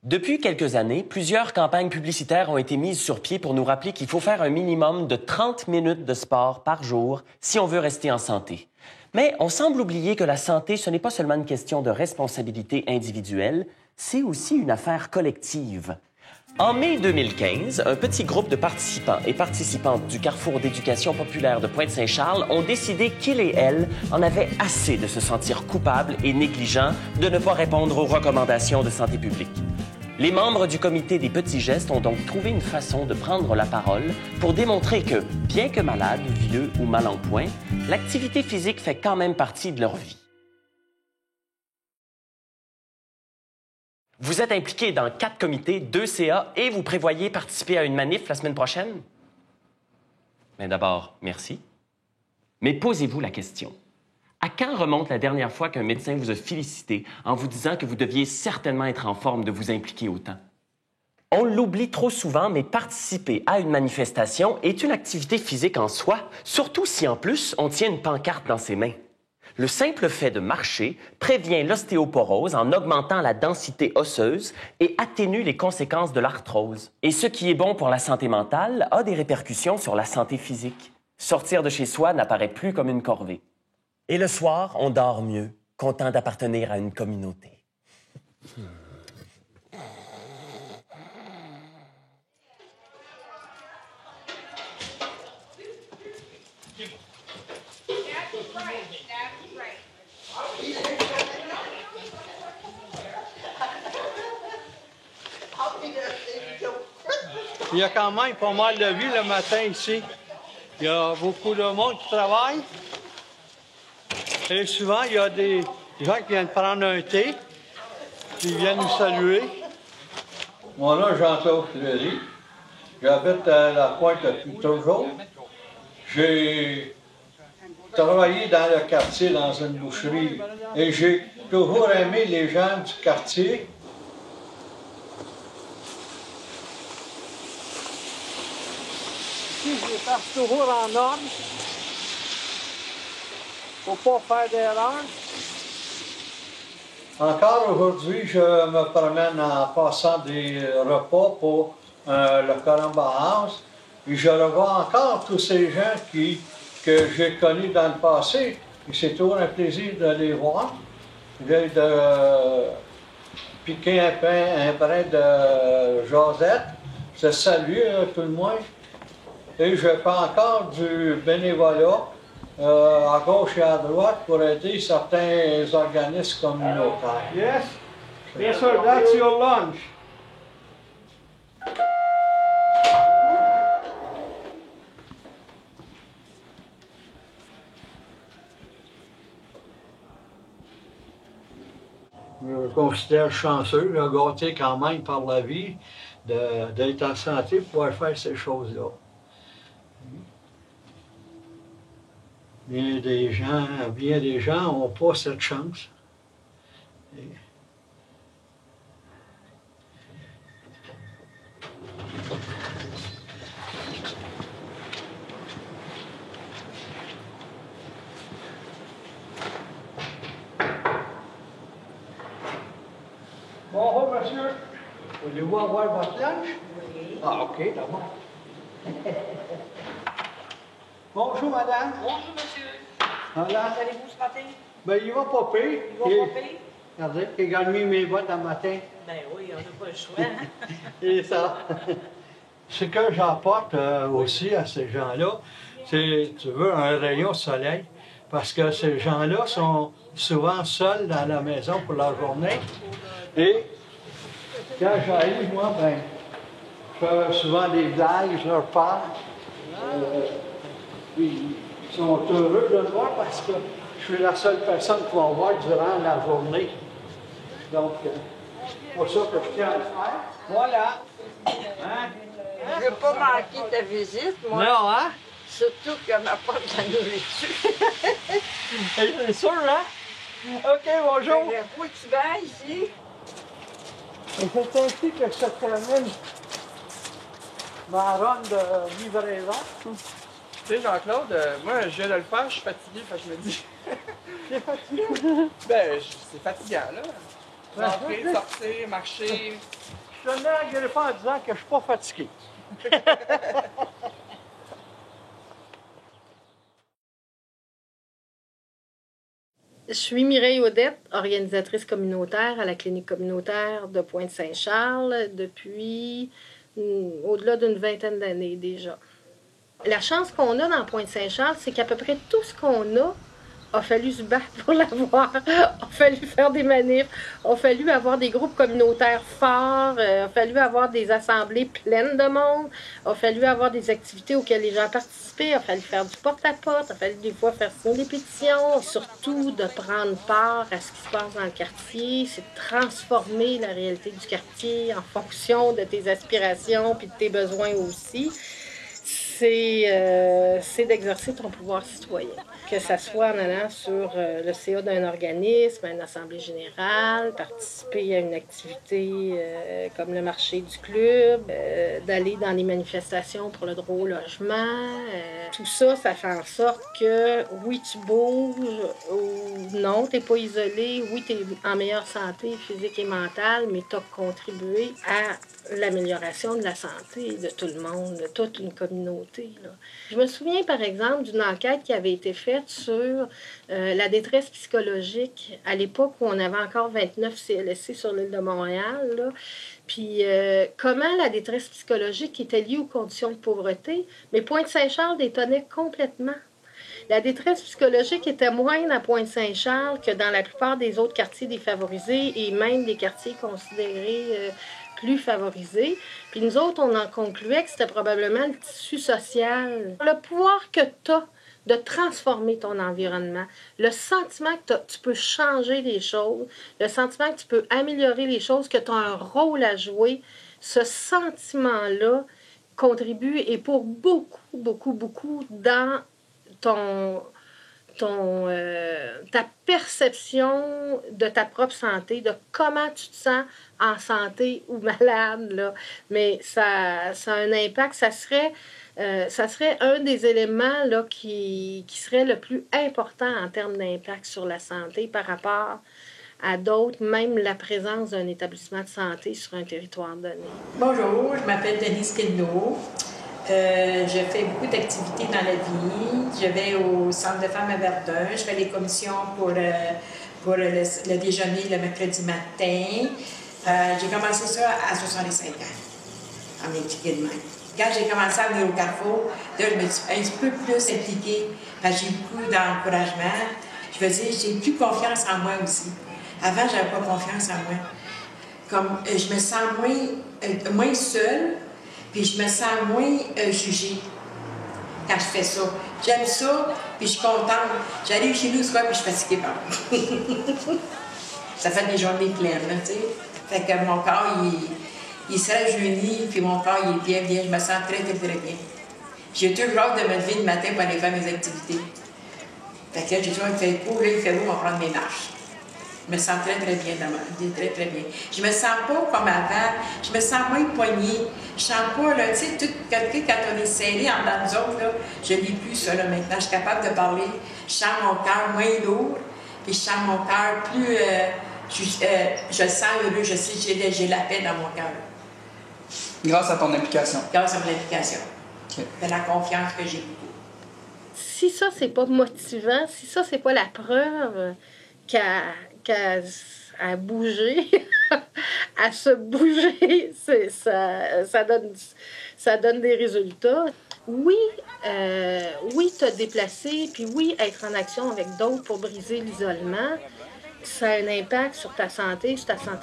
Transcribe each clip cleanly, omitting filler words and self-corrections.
Depuis quelques années, plusieurs campagnes publicitaires ont été mises sur pied pour nous rappeler qu'il faut faire un minimum de 30 minutes de sport par jour si on veut rester en santé. Mais on semble oublier que la santé, ce n'est pas seulement une question de responsabilité individuelle, c'est aussi une affaire collective. En mai 2015, un petit groupe de participants et participantes du Carrefour d'éducation populaire de Pointe-Saint-Charles ont décidé qu'ils et elles en avaient assez de se sentir coupables et négligents de ne pas répondre aux recommandations de santé publique. Les membres du comité des petits gestes ont donc trouvé une façon de prendre la parole pour démontrer que, bien que malades, vieux ou mal en point, l'activité physique fait quand même partie de leur vie. Vous êtes impliqué dans 4 comités, 2 CA et vous prévoyez participer à une manif la semaine prochaine? Mais d'abord, merci. Mais posez-vous la question. À quand remonte la dernière fois qu'un médecin vous a félicité en vous disant que vous deviez certainement être en forme de vous impliquer autant? On l'oublie trop souvent, mais participer à une manifestation est une activité physique en soi, surtout si en plus on tient une pancarte dans ses mains. Le simple fait de marcher prévient l'ostéoporose en augmentant la densité osseuse et atténue les conséquences de l'arthrose. Et ce qui est bon pour la santé mentale a des répercussions sur la santé physique. Sortir de chez soi n'apparaît plus comme une corvée. Et le soir, on dort mieux, content d'appartenir à une communauté. Il y a quand même pas mal de vie le matin ici. Il y a beaucoup de monde qui travaille. Et souvent, il y a des gens qui viennent prendre un thé, qui viennent nous saluer. Moi, là, Jean-Claude Fleury. J'habite à la Pointe depuis toujours. J'ai travaillé dans le quartier, dans une boucherie. Et j'ai toujours aimé les gens du quartier. Ici, je les passe toujours en ordre. Faut pas faire d'erreur. Encore aujourd'hui, je me promène en passant des repas pour le Colomba House. Et je revois encore tous ces gens que j'ai connus dans le passé. Et c'est toujours un plaisir de les voir. De piquer un brin de Josette. Je salue tout le monde. Et je fais encore du bénévolat à gauche et à droite pour aider certains organismes communautaires. Yes? Yes, sir. That's your lunch. Je me considère chanceux, gâté quand même par la vie, d'être en santé pour pouvoir faire ces choses-là. Bien des gens n'ont pas cette chance. Bonjour, monsieur. Voulez-vous avoir votre lunch? Oui. Ah, OK, d'abord. Bonjour, madame. Bonjour, monsieur. Voilà. Vous allez-vous se rater? Ben, il va pas pire. Il va pas pire? Regardez, j'ai gagné mes bottes un matin. Ben oui, on n'a pas le choix. Et ça. Ce que j'apporte aussi à ces gens-là, c'est, tu veux, un rayon de soleil. Parce que ces gens-là sont souvent seuls dans la maison pour la journée. Et quand j'arrive, moi, ben, je fais souvent des blagues, je leur parle. Puis, ils sont heureux de me voir parce que je suis la seule personne qu'ils vont voir durant la journée. Donc, c'est pour ça que je tiens à le faire. Voilà. Hein? Je ne veux pas manquer ta visite, moi. Non, hein? Surtout qu'elle m'apporte de la nourriture. C'est sûr, hein? OK, bonjour. Où tu vas ici? Et c'est ainsi que se termine ma run de livraison. Tu sais, Jean-Claude, moi, je viens de le faire, je suis fatigué, fait que je me dis... C'est fatigué. Ben, c'est fatigant, là. Rentrer, sortir, marcher. Je tenais à greffer en disant que je suis pas fatigué. Je suis Mireille Audette, organisatrice communautaire à la clinique communautaire de Pointe-Saint-Charles depuis au-delà d'une vingtaine d'années déjà. La chance qu'on a dans Pointe-Saint-Charles, c'est qu'à peu près tout ce qu'on a fallu se battre pour l'avoir, a fallu faire des manifs, a fallu avoir des groupes communautaires forts, a fallu avoir des assemblées pleines de monde, a fallu avoir des activités auxquelles les gens participaient, a fallu faire du porte-à-porte, a fallu des fois faire signer des pétitions, surtout de prendre part à ce qui se passe dans le quartier, c'est de transformer la réalité du quartier en fonction de tes aspirations puis de tes besoins aussi. C'est d'exercer ton pouvoir citoyen. Que ce soit en allant sur le CA d'un organisme, à une assemblée générale, participer à une activité comme le marché du club, d'aller dans les manifestations pour le droit au logement. Tout ça, ça fait en sorte que oui, tu bouges ou non, tu n'es pas isolé, oui, tu es en meilleure santé physique et mentale, mais tu as contribué à l'amélioration de la santé de tout le monde, de toute une communauté, là. Je me souviens, par exemple, d'une enquête qui avait été faite sur la détresse psychologique à l'époque où on avait encore 29 CLSC sur l'île de Montréal, là. Puis comment la détresse psychologique était liée aux conditions de pauvreté, mais Pointe-Saint-Charles détonnait complètement. La détresse psychologique était moindre à Pointe-Saint-Charles que dans la plupart des autres quartiers défavorisés et même des quartiers considérés plus favorisés. Puis nous autres, on en concluait que c'était probablement le tissu social. Le pouvoir que tu as de transformer ton environnement, le sentiment que tu peux changer les choses, le sentiment que tu peux améliorer les choses, que tu as un rôle à jouer, ce sentiment-là contribue et pour beaucoup, beaucoup, beaucoup dans ta perception de ta propre santé, de comment tu te sens en santé ou malade, là. Mais ça a un impact. Ça serait un des éléments là, qui serait le plus important en termes d'impact sur la santé par rapport à d'autres, même la présence d'un établissement de santé sur un territoire donné. Bonjour, je m'appelle Denise Kelno. Je fais beaucoup d'activités dans la vie. Je vais au Centre de femmes à Verdun. Je fais les commissions pour le déjeuner le mercredi matin. J'ai commencé ça à 65 ans, en impliquée de même. Quand j'ai commencé à venir au Carrefour, là, je me suis un petit peu plus impliquée. J'ai eu beaucoup d'encouragement. Je veux dire, j'ai plus confiance en moi aussi. Avant, je n'avais pas confiance en moi. Comme je me sens moins seule. Puis je me sens moins jugée quand je fais ça. J'aime ça, puis je suis contente. J'arrive chez nous ce soir, puis je suis fatiguée par ça fait des journées pleines, là, tu sais. Fait que mon corps, il se rajeunit, puis mon corps, il est bien, bien. Je me sens très, très, très bien. J'ai toujours hâte de me lever le matin pour aller faire mes activités. Fait que là, j'ai toujours fait beau, là, il fait beau, on va prendre mes marches. Je me sens très, très bien demain. Très, très bien. Je me sens pas comme avant. Je me sens moins poignée. Je sens pas, là, tu sais, quand on est serré en dedans nous autres, là, je lis plus ça, là, maintenant. Je suis capable de parler. Je sens mon cœur moins lourd. Puis je sens mon cœur plus... je le sens heureux. Je sais que j'ai la paix dans mon cœur. Grâce à ton implication. Grâce à mon implication. Okay. De la confiance que j'ai beaucoup. Si ça, c'est pas motivant, si ça, c'est pas la preuve à bouger, à se bouger, ça donne des résultats. Oui, te déplacer, puis oui, être en action avec d'autres pour briser l'isolement, ça a un impact sur ta santé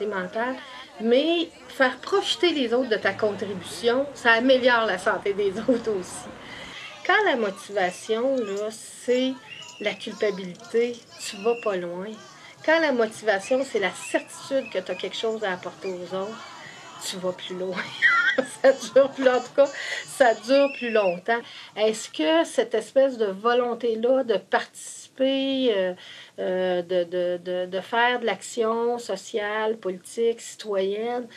mentale, mais faire profiter les autres de ta contribution, ça améliore la santé des autres aussi. Quand la motivation, là, c'est la culpabilité, tu vas pas loin. Quand la motivation, c'est la certitude que tu as quelque chose à apporter aux autres, tu vas plus loin. Ça dure plus, en tout cas, ça dure plus longtemps. Est-ce que cette espèce de volonté-là de participer, de faire de l'action sociale, politique, citoyenne,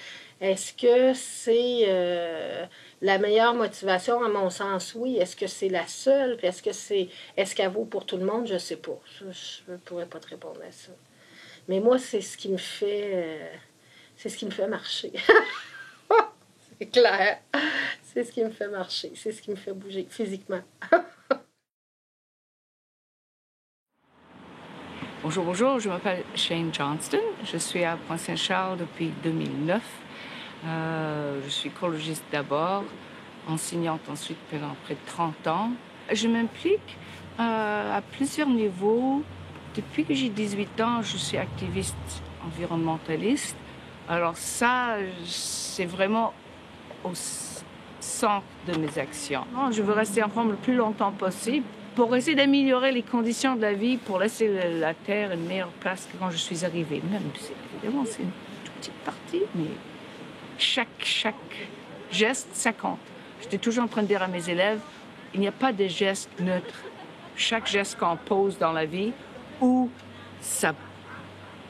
est-ce que c'est la meilleure motivation? À mon sens, oui. Est-ce que c'est la seule? Est-ce qu'elle vaut pour tout le monde? Je ne sais pas. Je ne pourrais pas te répondre à ça. Mais moi, c'est ce qui me fait marcher. C'est clair. C'est ce qui me fait marcher. C'est ce qui me fait bouger physiquement. Bonjour, bonjour, je m'appelle Shane Johnston. Je suis à Pointe-Saint-Charles depuis 2009. Je suis écologiste d'abord, enseignante ensuite pendant près de 30 ans. Je m'implique à plusieurs niveaux. Depuis que j'ai 18 ans, je suis activiste environnementaliste. Alors ça, c'est vraiment au centre de mes actions. Je veux rester en forme le plus longtemps possible pour essayer d'améliorer les conditions de la vie, pour laisser la Terre une meilleure place que quand je suis arrivée. Même, évidemment, c'est une toute petite partie, mais chaque geste, ça compte. J'étais toujours en train de dire à mes élèves, il n'y a pas de geste neutre. Chaque geste qu'on pose dans la vie, où ça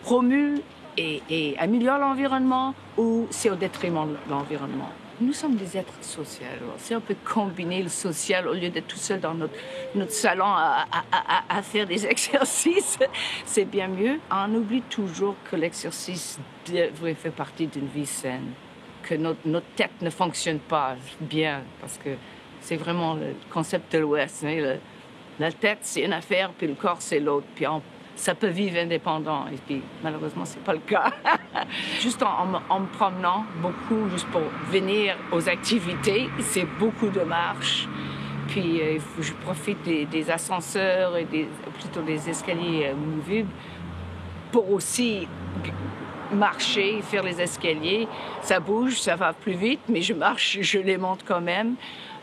promue et améliore l'environnement, ou c'est au détriment de l'environnement. Nous sommes des êtres sociaux. Si on peut combiner le social au lieu d'être tout seul dans notre salon à faire des exercices, c'est bien mieux. On oublie toujours que l'exercice devrait faire partie d'une vie saine, que notre tête ne fonctionne pas bien, parce que c'est vraiment le concept de l'Ouest. Hein? La tête, c'est une affaire, puis le corps, c'est l'autre. Puis ça peut vivre indépendant. Et puis, malheureusement, c'est pas le cas. Juste en me promenant beaucoup, juste pour venir aux activités, c'est beaucoup de marche. Puis, je profite des ascenseurs et plutôt des escaliers movibles pour aussi marcher, faire les escaliers. Ça bouge, ça va plus vite, mais je marche, je les monte quand même.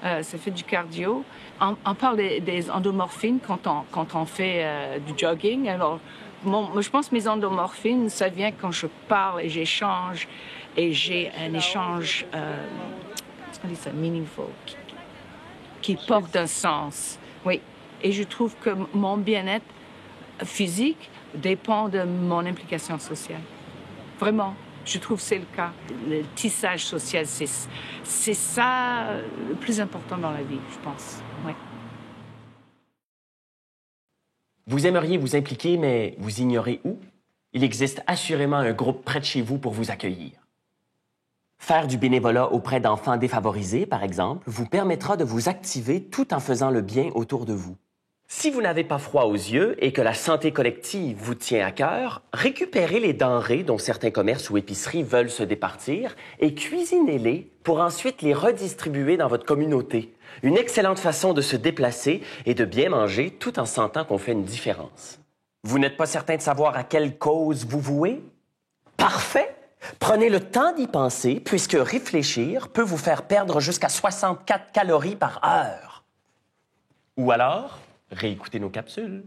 Ça fait du cardio. On parle des endomorphines quand on fait du jogging. Alors, je pense que mes endomorphines, ça vient quand je parle et j'échange. Et j'ai un échange, qu'est-ce qu'on dit ça, meaningful, qui porte un sens. Oui. Et je trouve que mon bien-être physique dépend de mon implication sociale. Vraiment. Je trouve que c'est le cas. Le tissage social, c'est ça le plus important dans la vie, je pense. Ouais. Vous aimeriez vous impliquer, mais vous ignorez où? Il existe assurément un groupe près de chez vous pour vous accueillir. Faire du bénévolat auprès d'enfants défavorisés, par exemple, vous permettra de vous activer tout en faisant le bien autour de vous. Si vous n'avez pas froid aux yeux et que la santé collective vous tient à cœur, récupérez les denrées dont certains commerces ou épiceries veulent se départir et cuisinez-les pour ensuite les redistribuer dans votre communauté. Une excellente façon de se déplacer et de bien manger tout en sentant qu'on fait une différence. Vous n'êtes pas certain de savoir à quelle cause vous vouez? Parfait! Prenez le temps d'y penser puisque réfléchir peut vous faire perdre jusqu'à 64 calories par heure. Ou alors, réécoutez nos capsules.